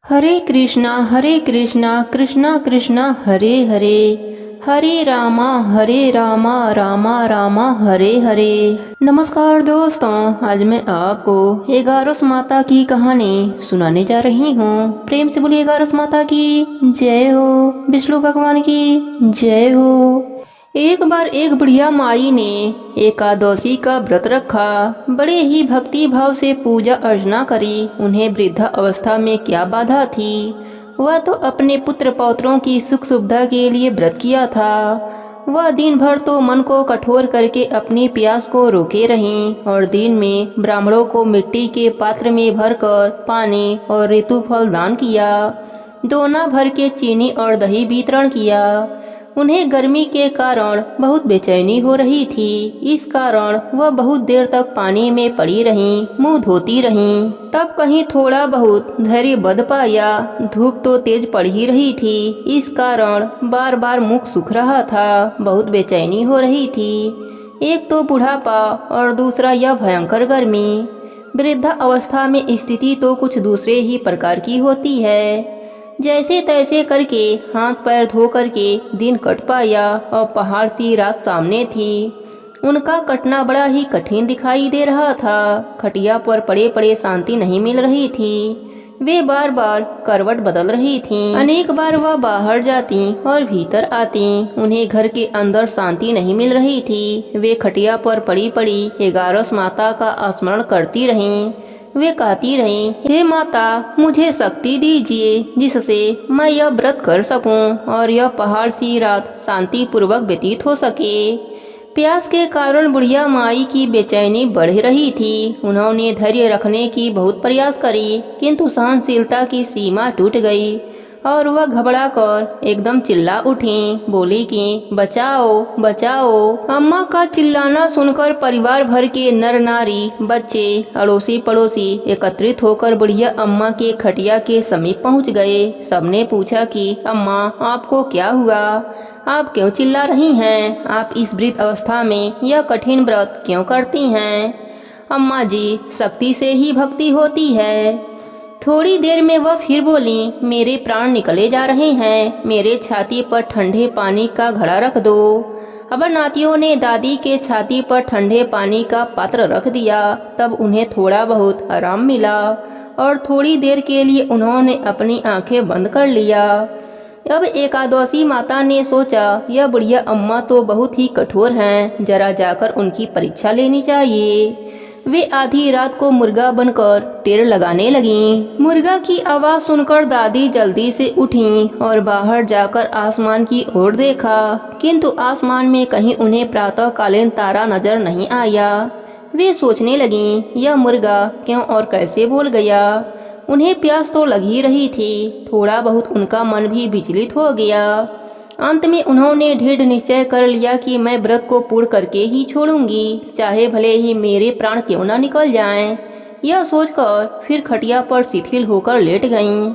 हरे कृष्णा कृष्णा कृष्णा हरे हरे, हरे रामा रामा रामा हरे हरे। नमस्कार दोस्तों, आज मैं आपको 11 माता की कहानी सुनाने जा रही हूँ। प्रेम से बोलिए 11 माता की जय हो, विष्णु भगवान की जय हो। एक बार एक बुढ़िया माई ने एकादशी का व्रत रखा। बड़े ही भक्ति भाव से पूजा अर्चना करी। उन्हें वृद्धा अवस्था में क्या बाधा थी, वह तो अपने पुत्र पौत्रों की सुख सुविधा के लिए व्रत किया था। वह दिन भर तो मन को कठोर करके अपनी प्यास को रोके रहीं और दिन में ब्राह्मणों को मिट्टी के पात्र में भरकर पानी और ऋतु फल दान किया। दोना भर के चीनी और दही वितरण किया। उन्हें गर्मी के कारण बहुत बेचैनी हो रही थी। इस कारण वह बहुत देर तक पानी में पड़ी रहीं, मुंह धोती रहीं। तब कहीं थोड़ा बहुत धैर्य बंध पाया। धूप तो तेज पड़ ही रही थी, इस कारण बार बार मुख सूख रहा था। बहुत बेचैनी हो रही थी। एक तो बुढ़ापा और दूसरा यह भयंकर गर्मी। वृद्धा अवस्था में स्थिति तो कुछ दूसरे ही प्रकार की होती है। जैसे तैसे करके हाथ पैर धो करके दिन कट पाया और पहाड़ सी रात सामने थी। उनका कटना बड़ा ही कठिन दिखाई दे रहा था। खटिया पर पड़े पड़े शांति नहीं मिल रही थी। वे बार बार करवट बदल रही थीं। अनेक बार वह बाहर जाती और भीतर आती। उन्हें घर के अंदर शांति नहीं मिल रही थी। वे खटिया पर पड़ी पड़ी 11 माता का स्मरण करती रहीं। वे कहती रहीं, हे माता, मुझे शक्ति दीजिए जिससे मैं यह व्रत कर सकूं और यह पहाड़ सी रात शांति पूर्वक व्यतीत हो सके। प्यास के कारण बुढ़िया माई की बेचैनी बढ़ रही थी। उन्होंने धैर्य रखने की बहुत प्रयास करी, किंतु सहनशीलता की सीमा टूट गई और वह घबरा कर एकदम चिल्ला उठी। बोली कि बचाओ बचाओ। अम्मा का चिल्लाना सुनकर परिवार भर के नर नारी, बच्चे, अड़ोसी पड़ोसी एकत्रित होकर बुढ़िया अम्मा के खटिया के समीप पहुंच गए। सबने पूछा कि अम्मा, आपको क्या हुआ? आप क्यों चिल्ला रही हैं? आप इस वृद्ध अवस्था में यह कठिन व्रत क्यों करती हैं? अम्मा जी, शक्ति से ही भक्ति होती है। थोड़ी देर में वह फिर बोली, मेरे प्राण निकले जा रहे हैं। मेरे छाती पर ठंडे पानी का घड़ा रख दो। अब नातियों ने दादी के छाती पर ठंडे पानी का पात्र रख दिया। तब उन्हें थोड़ा बहुत आराम मिला और थोड़ी देर के लिए उन्होंने अपनी आंखें बंद कर लिया। अब एकादशी माता ने सोचा, यह बुढ़िया अम्मा तो बहुत ही कठोर हैं, जरा जाकर उनकी परीक्षा लेनी चाहिए। वे आधी रात को मुर्गा बनकर टेर लगाने लगीं। मुर्गा की आवाज सुनकर दादी जल्दी से उठीं और बाहर जाकर आसमान की ओर देखा, किंतु आसमान में कहीं उन्हें प्रातःकालीन तारा नजर नहीं आया। वे सोचने लगीं, यह मुर्गा क्यों और कैसे बोल गया? उन्हें प्यास तो लग ही रही थी। थोड़ा बहुत उनका मन भी विचलित हो गया। अंत में उन्होंने दृढ़ निश्चय कर लिया कि मैं व्रत को पूर्ण करके ही छोड़ूंगी, चाहे भले ही मेरे प्राण क्यों न निकल जाएं। यह सोचकर फिर खटिया पर शिथिल होकर लेट गईं।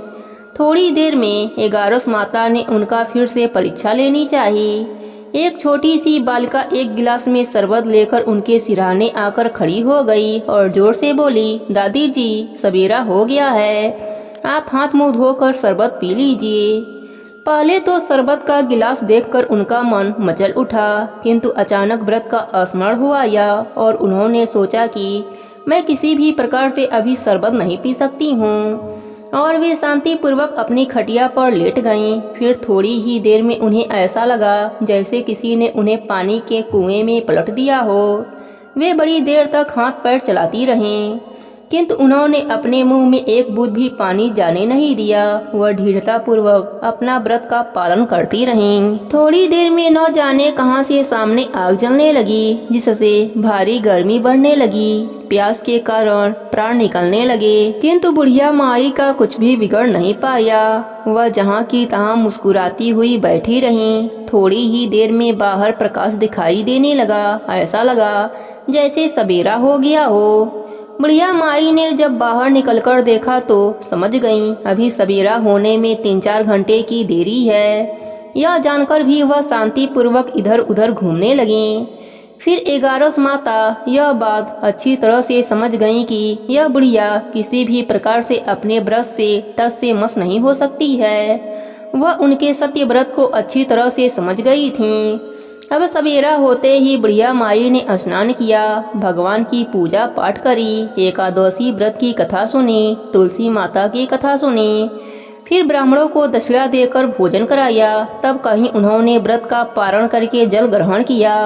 थोड़ी देर में 11 माता ने उनका फिर से परीक्षा लेनी चाहिए। एक छोटी सी बालिका एक गिलास में शरबत लेकर उनके सिरहाने आकर खड़ी हो गई और जोर से बोली, दादी जी, सवेरा हो गया है, आप हाथ मुंह धोकर शरबत पी लीजिए। पहले तो शरबत का गिलास देखकर उनका मन मचल उठा, किंतु अचानक व्रत का स्मरण हुआ और उन्होंने सोचा कि मैं किसी भी प्रकार से अभी शरबत नहीं पी सकती हूँ, और वे शांति पूर्वक अपनी खटिया पर लेट गईं। फिर थोड़ी ही देर में उन्हें ऐसा लगा जैसे किसी ने उन्हें पानी के कुएं में पलट दिया हो। वे बड़ी देर तक हाथ पैर चलाती रहीं, किंतु उन्होंने अपने मुंह में एक बूंद भी पानी जाने नहीं दिया। वह दृढ़ता पूर्वक अपना व्रत का पालन करती रहीं। थोड़ी देर में न जाने कहां से सामने आग जलने लगी, जिससे भारी गर्मी बढ़ने लगी। प्यास के कारण प्राण निकलने लगे, किंतु बुढ़िया माई का कुछ भी बिगड़ नहीं पाया। वह जहाँ की तहाँ मुस्कुराती हुई बैठी रहीं। थोड़ी ही देर में बाहर प्रकाश दिखाई देने लगा। ऐसा लगा जैसे सवेरा हो गया हो। बुढ़िया माई ने जब बाहर निकलकर देखा तो समझ गईं, अभी सवेरा होने में 3-4 घंटे की देरी है। यह जानकर भी वह शांति पूर्वक इधर उधर घूमने लगीं। फिर 11 माता यह बात अच्छी तरह से समझ गईं कि यह बुढ़िया किसी भी प्रकार से अपने व्रत से टस से मस नहीं हो सकती है। वह उनके सत्य व्रत को अच्छी तरह से समझ गई थीं। अब सवेरा होते ही बुढ़िया माई ने स्नान किया, भगवान की पूजा पाठ करी, एकादशी व्रत की कथा सुनी, तुलसी माता की कथा सुनी, फिर ब्राह्मणों को दक्षिणा देकर भोजन कराया। तब कहीं उन्होंने व्रत का पारण करके जल ग्रहण किया।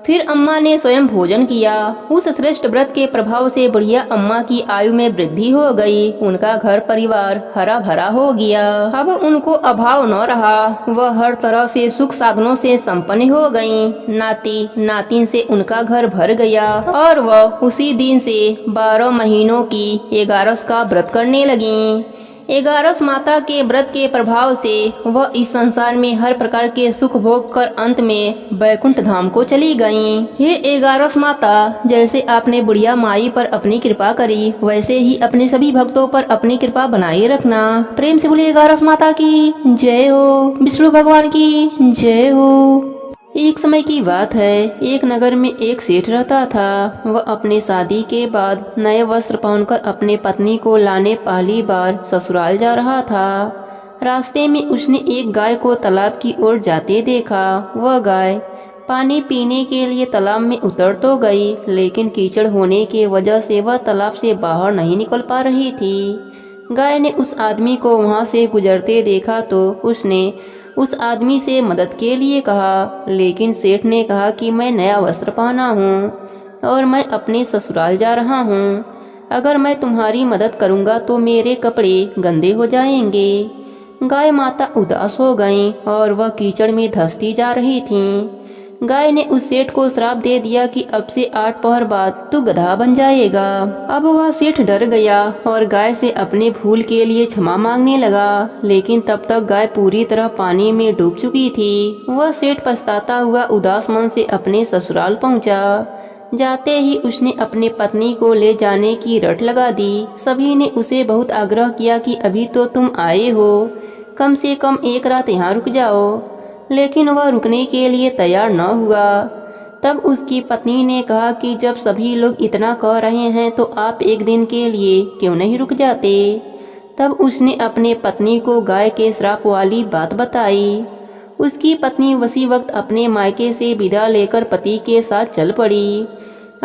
फिर अम्मा ने स्वयं भोजन किया। उस श्रेष्ठ व्रत के प्रभाव से बुढ़िया अम्मा की आयु में वृद्धि हो गई। उनका घर परिवार हरा भरा हो गया। अब उनको अभाव न रहा। वह हर तरह से सुख साधनों से संपन्न हो गईं। नाती नातिन से उनका घर भर गया और वह उसी दिन से 12 महीनों की 11 का व्रत करने लगीं। 11 माता के व्रत के प्रभाव से वह इस संसार में हर प्रकार के सुख भोग कर अंत में वैकुंठ धाम को चली गईं। हे 11 माता, जैसे आपने बुढ़िया माई पर अपनी कृपा करी, वैसे ही अपने सभी भक्तों पर अपनी कृपा बनाए रखना। प्रेम से बोलिए 11 माता की जय हो, विष्णु भगवान की जय हो। एक समय की बात है, एक नगर में एक सेठ रहता था। वह अपने शादी के बाद नए वस्त्र पहनकर अपने पत्नी को लाने पहली बार ससुराल जा रहा था। रास्ते में उसने एक गाय को तालाब की ओर जाते देखा। वह गाय पानी पीने के लिए तालाब में उतर तो गई, लेकिन कीचड़ होने की वजह से वह तालाब से बाहर नहीं निकल पा रही थी। गाय ने उस आदमी को वहां से गुजरते देखा तो उसने उस आदमी से मदद के लिए कहा, लेकिन सेठ ने कहा कि मैं नया वस्त्र पहना हूँ और मैं अपने ससुराल जा रहा हूँ। अगर मैं तुम्हारी मदद करूँगा तो मेरे कपड़े गंदे हो जाएंगे। गाय माता उदास हो गईं और वह कीचड़ में धंसती जा रही थीं। गाय ने उस सेठ को श्राप दे दिया कि अब से 8 पहर बाद तू गधा बन जाएगा। अब वह सेठ डर गया और गाय से अपने भूल के लिए क्षमा मांगने लगा, लेकिन तब तक गाय पूरी तरह पानी में डूब चुकी थी। वह सेठ पछताता हुआ उदास मन से अपने ससुराल पहुंचा। जाते ही उसने अपने पत्नी को ले जाने की रट लगा दी। सभी ने उसे बहुत आग्रह किया कि अभी तो तुम आए हो, कम से कम एक रात यहाँ रुक जाओ, लेकिन वह रुकने के लिए तैयार न हुआ। तब उसकी पत्नी ने कहा कि जब सभी लोग इतना कह रहे हैं तो आप एक दिन के लिए क्यों नहीं रुक जाते। तब उसने अपने पत्नी को गाय के श्राप वाली बात बताई। उसकी पत्नी उसी वक्त अपने मायके से विदा लेकर पति के साथ चल पड़ी।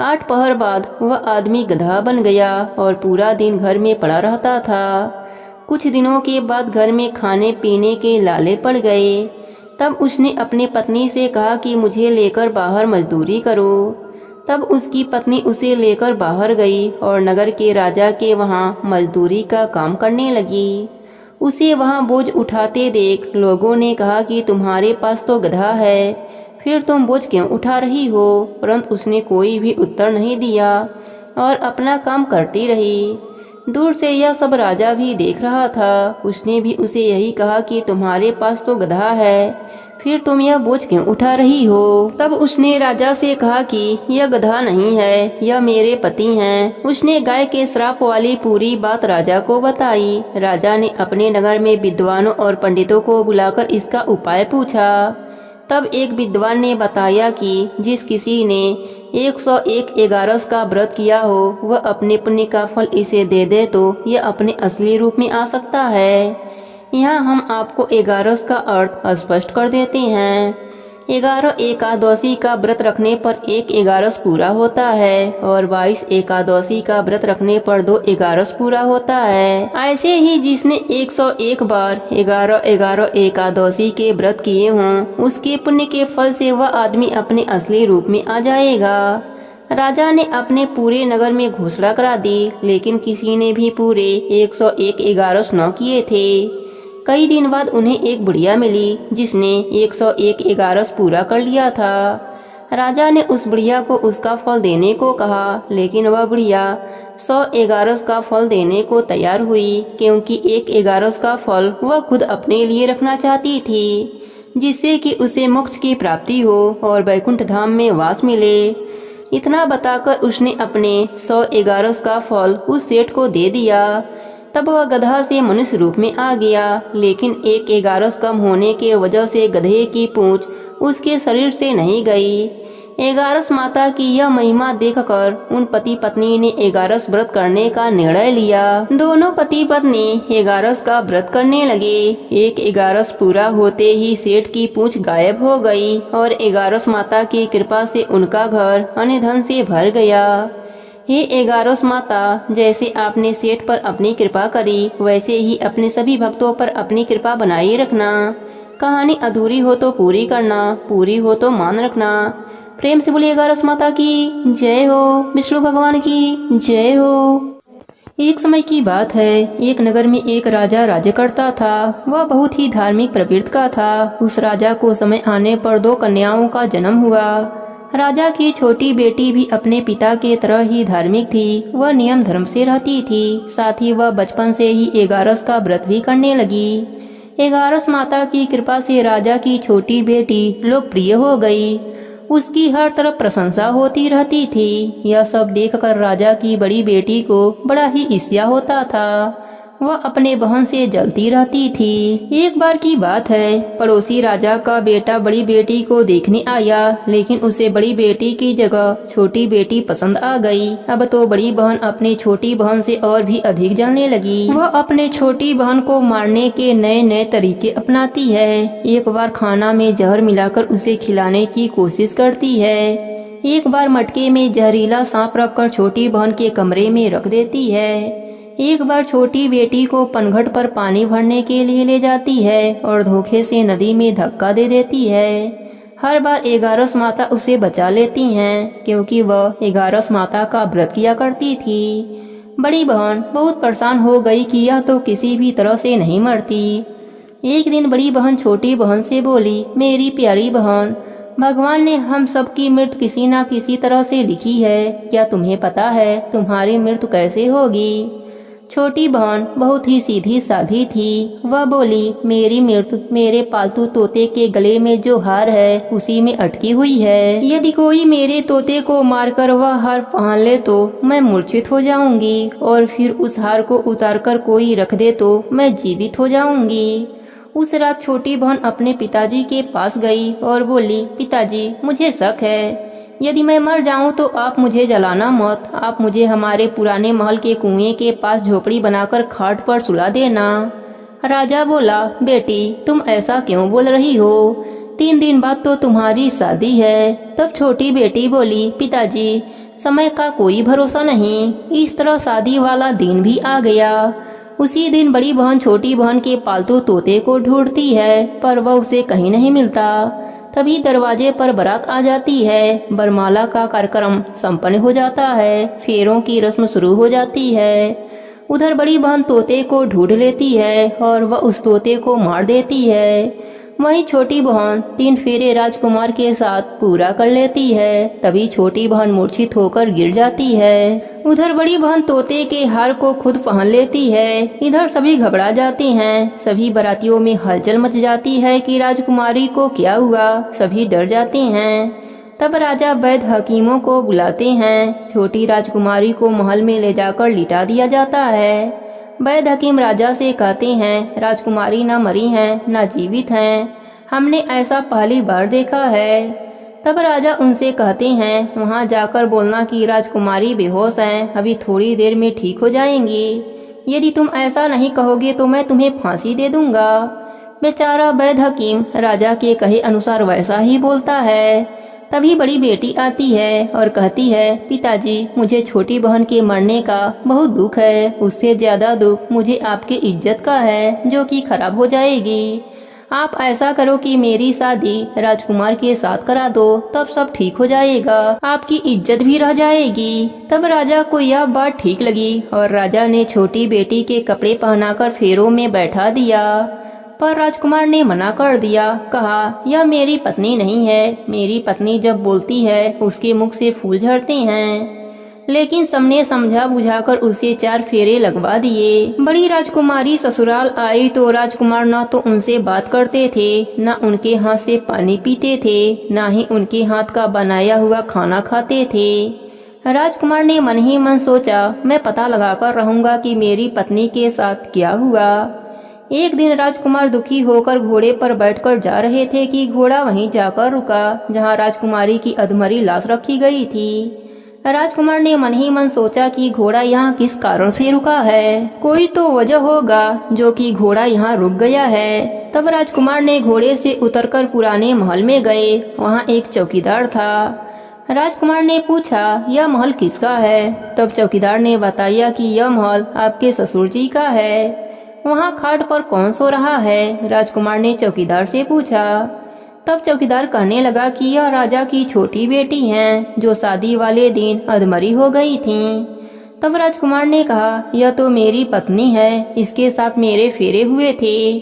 8 पहर बाद वह आदमी गधा बन गया और पूरा दिन घर में पड़ा रहता था। कुछ दिनों के बाद घर में खाने पीने के लाले पड़ गए। तब उसने अपने पत्नी से कहा कि मुझे लेकर बाहर मजदूरी करो। तब उसकी पत्नी उसे लेकर बाहर गई और नगर के राजा के वहाँ मजदूरी का काम करने लगी। उसे वहाँ बोझ उठाते देख लोगों ने कहा कि तुम्हारे पास तो गधा है, फिर तुम बोझ क्यों उठा रही हो। परंतु उसने कोई भी उत्तर नहीं दिया और अपना काम करती रही। दूर से यह सब राजा भी देख रहा था। उसने भी उसे यही कहा कि तुम्हारे पास तो गधा है, फिर तुम यह बोझ क्यों उठा रही हो। तब उसने राजा से कहा कि यह गधा नहीं है, यह मेरे पति हैं। उसने गाय के श्राप वाली पूरी बात राजा को बताई। राजा ने अपने नगर में विद्वानों और पंडितों को बुलाकर इसका उपाय पूछा। तब एक विद्वान ने बताया कि जिस किसी ने 101 11 का व्रत किया हो, वह अपने पुण्य का फल इसे दे दे तो यह अपने असली रूप में आ सकता है। यहाँ हम आपको 11 का अर्थ स्पष्ट कर देते हैं। 11 एकादशी का व्रत रखने पर 1 11 पूरा होता है और 22 एकादशी का व्रत रखने पर 2 11 पूरा होता है। ऐसे ही जिसने 101 बार 11 11 एकादशी के व्रत किए हों, उसके पुण्य के फल से वह आदमी अपने असली रूप में आ जाएगा। राजा ने अपने पूरे नगर में घोषणा करा दी, लेकिन किसी ने भी पूरे 101 11 न किए थे। कई दिन बाद उन्हें एक बुढ़िया मिली जिसने 101 11 पूरा कर लिया था। राजा ने उस बुढ़िया को उसका फल देने को कहा, लेकिन वह बुढ़िया 100 11 का फल देने को तैयार हुई, क्योंकि 1 11 का फल वह खुद अपने लिए रखना चाहती थी, जिससे कि उसे मोक्ष की प्राप्ति हो और वैकुंठ धाम में वास मिले। इतना बताकर उसने अपने 100 11 का फल उस सेठ को दे दिया। तब वह गधा से मनुष्य रूप में आ गया, लेकिन 1 11 कम होने के वजह से गधे की पूंछ उसके शरीर से नहीं गई। एगारस माता की यह महिमा देखकर उन पति पत्नी ने एगारस व्रत करने का निर्णय लिया। दोनों पति पत्नी एगारस का व्रत करने लगे। एक एगारस पूरा होते ही सेठ की पूंछ गायब हो गई और एगारस माता की कृपा से उनका घर अन्न धन से भर गया। हे एगारस माता, जैसे आपने सेठ पर अपनी कृपा करी वैसे ही अपने सभी भक्तों पर अपनी कृपा बनाए रखना। कहानी अधूरी हो तो पूरी करना, पूरी हो तो मान रखना। प्रेम से बोलिए एगारस माता की जय हो, विष्णु भगवान की जय हो। एक समय की बात है, एक नगर में एक राजा राज्य करता था। वह बहुत ही धार्मिक प्रवृत्ति का था। उस राजा को समय आने पर 2 कन्याओं का जन्म हुआ। राजा की छोटी बेटी भी अपने पिता के तरह ही धार्मिक थी। वह नियम धर्म से रहती थी। साथ ही वह बचपन से ही एगारस का व्रत भी करने लगी। एगारस माता की कृपा से राजा की छोटी बेटी लोकप्रिय हो गई। उसकी हर तरफ प्रशंसा होती रहती थी। यह सब देखकर राजा की बड़ी बेटी को बड़ा ही ईर्ष्या होता था। वह अपने बहन से जलती रहती थी। एक बार की बात है, पड़ोसी राजा का बेटा बड़ी बेटी को देखने आया, लेकिन उसे बड़ी बेटी की जगह छोटी बेटी पसंद आ गई। अब तो बड़ी बहन अपनी छोटी बहन से और भी अधिक जलने लगी। वह अपने छोटी बहन को मारने के नए नए तरीके अपनाती है। एक बार खाना में जहर मिलाकर उसे खिलाने की कोशिश करती है। एक बार मटके में जहरीला सांप रखकर छोटी बहन के कमरे में रख देती है। एक बार छोटी बेटी को पनघट पर पानी भरने के लिए ले जाती है और धोखे से नदी में धक्का दे देती है। हर बार एगारस माता उसे बचा लेती हैं, क्योंकि वह एगारस माता का व्रत किया करती थी। बड़ी बहन बहुत परेशान हो गई कि यह तो किसी भी तरह से नहीं मरती। एक दिन बड़ी बहन छोटी बहन से बोली, मेरी प्यारी बहन, भगवान ने हम सबकी मृत्यु किसी न किसी तरह से लिखी है। क्या तुम्हें पता है तुम्हारी मृत्यु कैसे होगी? छोटी बहन बहुत ही सीधी साधी थी। वह बोली, मेरी मृत्यु मेरे पालतू तोते के गले में जो हार है उसी में अटकी हुई है। यदि कोई मेरे तोते को मारकर वह हार पहन ले तो मैं मूर्छित हो जाऊंगी, और फिर उस हार को उतारकर कोई रख दे तो मैं जीवित हो जाऊंगी। उस रात छोटी बहन अपने पिताजी के पास गई और बोली, पिताजी, मुझे शक है। यदि मैं मर जाऊं तो आप मुझे जलाना मत। आप मुझे हमारे पुराने महल के कुएं के पास झोपड़ी बनाकर खाट पर सुला देना। राजा बोला, बेटी, तुम ऐसा क्यों बोल रही हो? 3 दिन बाद तो तुम्हारी शादी है। तब छोटी बेटी बोली, पिताजी, समय का कोई भरोसा नहीं। इस तरह शादी वाला दिन भी आ गया। उसी दिन बड़ी बहन छोटी बहन के पालतू तोते को ढूंढती है, पर वह उसे कहीं नहीं मिलता। तभी दरवाजे पर बारात आ जाती है। बरमाला का कार्यक्रम संपन्न हो जाता है। फेरों की रस्म शुरू हो जाती है। उधर बड़ी बहन तोते को ढूंढ लेती है और वह उस तोते को मार देती है। वहीं छोटी बहन 3 फेरे राजकुमार के साथ पूरा कर लेती है। तभी छोटी बहन मूर्छित होकर गिर जाती है। उधर बड़ी बहन तोते के हार को खुद पहन लेती है। इधर सभी घबरा जाते हैं। सभी बारातियों में हलचल मच जाती है कि राजकुमारी को क्या हुआ। सभी डर जाते हैं। तब राजा वैद्य हकीमों को बुलाते हैं। छोटी राजकुमारी को महल में ले जाकर लिटा दिया जाता है। वैद्य हकीम राजा से कहते हैं, राजकुमारी न मरी हैं न जीवित हैं। हमने ऐसा पहली बार देखा है। तब राजा उनसे कहते हैं, वहां जाकर बोलना कि राजकुमारी बेहोश हैं, अभी थोड़ी देर में ठीक हो जाएंगी। यदि तुम ऐसा नहीं कहोगे तो मैं तुम्हें फांसी दे दूंगा। बेचारा वैद्य हकीम राजा के कहे अनुसार वैसा ही बोलता है। तभी बड़ी बेटी आती है और कहती है, पिताजी, मुझे छोटी बहन के मरने का बहुत दुख है। उससे ज्यादा दुख मुझे आपकी इज्जत का है, जो कि खराब हो जाएगी। आप ऐसा करो कि मेरी शादी राजकुमार के साथ करा दो, तब सब ठीक हो जाएगा। आपकी इज्जत भी रह जाएगी। तब राजा को यह बात ठीक लगी और राजा ने छोटी बेटी के कपड़े पहनाकर फेरों में बैठा दिया। पर राजकुमार ने मना कर दिया। कहा, यह मेरी पत्नी नहीं है। मेरी पत्नी जब बोलती है उसके मुख से फूल झड़ते हैं। लेकिन सबने समझा बुझाकर उसे 4 फेरे लगवा दिए। बड़ी राजकुमारी ससुराल आई तो राजकुमार न तो उनसे बात करते थे, न उनके हाथ से पानी पीते थे, न ही उनके हाथ का बनाया हुआ खाना खाते थे। राजकुमार ने मन ही मन सोचा, मैं पता लगाकर रहूंगा कि मेरी पत्नी के साथ क्या हुआ। एक दिन राजकुमार दुखी होकर घोड़े पर बैठकर जा रहे थे कि घोड़ा वहीं जाकर रुका जहां राजकुमारी की अधमरी लाश रखी गई थी। राजकुमार ने मन ही मन सोचा कि घोड़ा यहाँ किस कारण से रुका है, कोई तो वजह होगा जो कि घोड़ा यहाँ रुक गया है। तब राजकुमार ने घोड़े से उतरकर पुराने महल में गए। वहाँ एक चौकीदार था। राजकुमार ने पूछा, यह महल किसका है? तब चौकीदार ने बताया कि यह महल आपके ससुर जी का है। वहाँ खाट पर कौन सो रहा है? राजकुमार ने चौकीदार से पूछा। तब चौकीदार कहने लगा कि यह राजा की छोटी बेटी हैं जो शादी वाले दिन अधमरी हो गई थीं। तब राजकुमार ने कहा, यह तो मेरी पत्नी है, इसके साथ मेरे फेरे हुए थे।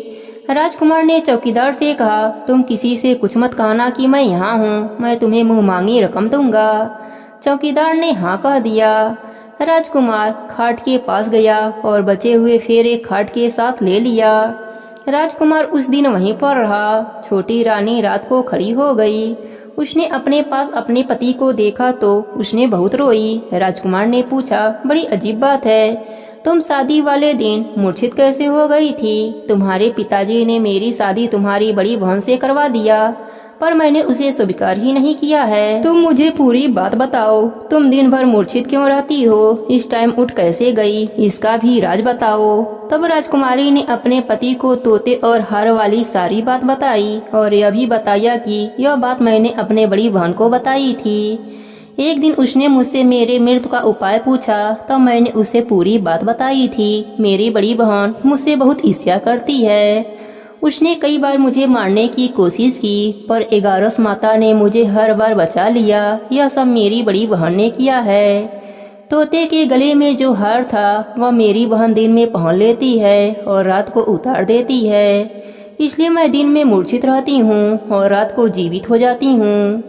राजकुमार ने चौकीदार से कहा, तुम किसी से कुछ मत कहना कि मैं यहाँ हूँ, मैं तुम्हें मुँह मांगी रकम दूंगा। चौकीदार ने हाँ कह दिया। राजकुमार खाट के पास गया और बचे हुए फेरे खाट के साथ ले लिया। राजकुमार उस दिन वहीं पर रहा। छोटी रानी रात को खड़ी हो गई। उसने अपने पास अपने पति को देखा तो उसने बहुत रोई। राजकुमार ने पूछा, बड़ी अजीब बात है, तुम शादी वाले दिन मूर्छित कैसे हो गई थी? तुम्हारे पिताजी ने मेरी शादी तुम्हारी बड़ी बहन से करवा दिया, पर मैंने उसे स्वीकार ही नहीं किया है। तुम मुझे पूरी बात बताओ, तुम दिन भर मूर्छित क्यों रहती हो? इस टाइम उठ कैसे गई, इसका भी राज बताओ। तब राजकुमारी ने अपने पति को तोते और हार वाली सारी बात बताई और यह भी बताया कि यह बात मैंने अपने बड़ी बहन को बताई थी। एक दिन उसने मुझसे मेरे मृत्यु का उपाय पूछा, तब मैंने उसे पूरी बात बताई थी। मेरी बड़ी बहन मुझसे बहुत ईर्ष्या करती है। उसने कई बार मुझे मारने की कोशिश की, पर एगारस माता ने मुझे हर बार बचा लिया। यह सब मेरी बड़ी बहन ने किया है। तोते के गले में जो हार था वह मेरी बहन दिन में पहन लेती है और रात को उतार देती है। इसलिए मैं दिन में मूर्छित रहती हूँ और रात को जीवित हो जाती हूँ।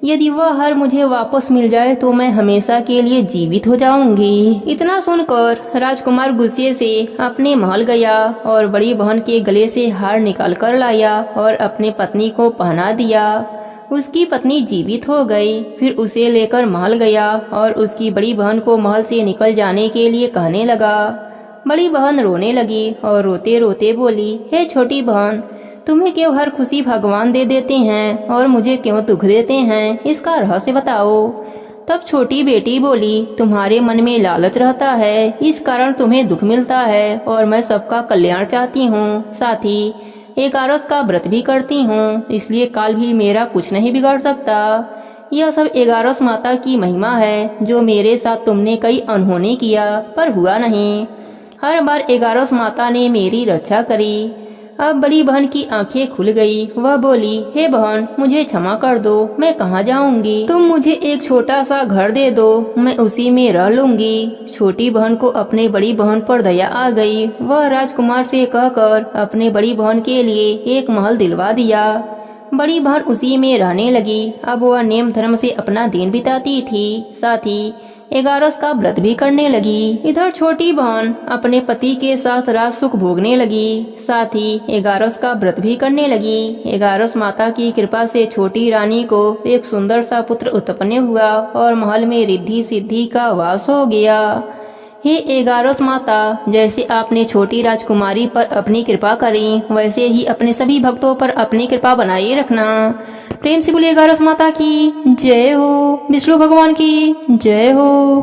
यदि वह हार मुझे वापस मिल जाए तो मैं हमेशा के लिए जीवित हो जाऊंगी। इतना सुनकर राजकुमार गुस्से से अपने महल गया और बड़ी बहन के गले से हार निकाल कर लाया और अपने पत्नी को पहना दिया। उसकी पत्नी जीवित हो गई। फिर उसे लेकर महल गया और उसकी बड़ी बहन को महल से निकल जाने के लिए कहने लगा। बड़ी बहन रोने लगी और रोते रोते बोली, हे छोटी बहन, तुम्हें क्यों हर खुशी भगवान दे देते हैं और मुझे क्यों दुख देते हैं, इसका रहस्य बताओ। तब छोटी बेटी बोली, तुम्हारे मन में लालच रहता है, इस कारण तुम्हें दुख मिलता है और मैं सबका कल्याण चाहती हूँ। साथ ही एकादश का व्रत भी करती हूँ, इसलिए काल भी मेरा कुछ नहीं बिगाड़ सकता। यह सब एकादश माता की महिमा है जो मेरे साथ तुमने कई अनहोनी किया पर हुआ नहीं। हर बार एकादश माता ने मेरी रक्षा करी। अब बड़ी बहन की आंखें खुल गई। वह बोली, हे बहन, मुझे क्षमा कर दो, मैं कहाँ जाऊंगी? तुम मुझे एक छोटा सा घर दे दो, मैं उसी में रह लूंगी। छोटी बहन को अपने बड़ी बहन पर दया आ गई। वह राजकुमार से कहकर अपने बड़ी बहन के लिए एक महल दिलवा दिया। बड़ी बहन उसी में रहने लगी। अब वह नेम धर्म से अपना दिन बिताती थी, साथ ही एकादश का व्रत भी करने लगी। इधर छोटी बहन अपने पति के साथ राज सुख भोगने लगी, साथ ही एकादश का व्रत भी करने लगी। एकादश माता की कृपा से छोटी रानी को एक सुंदर सा पुत्र उत्पन्न हुआ और महल में रिद्धि सिद्धि का वास हो गया। हे एकादश माता, जैसे आपने छोटी राजकुमारी पर अपनी कृपा करी, वैसे ही अपने सभी भक्तों पर अपनी कृपा बनाए रखना। प्रेम से बोलिए एकादश माता की जय हो, विष्णु भगवान की जय हो।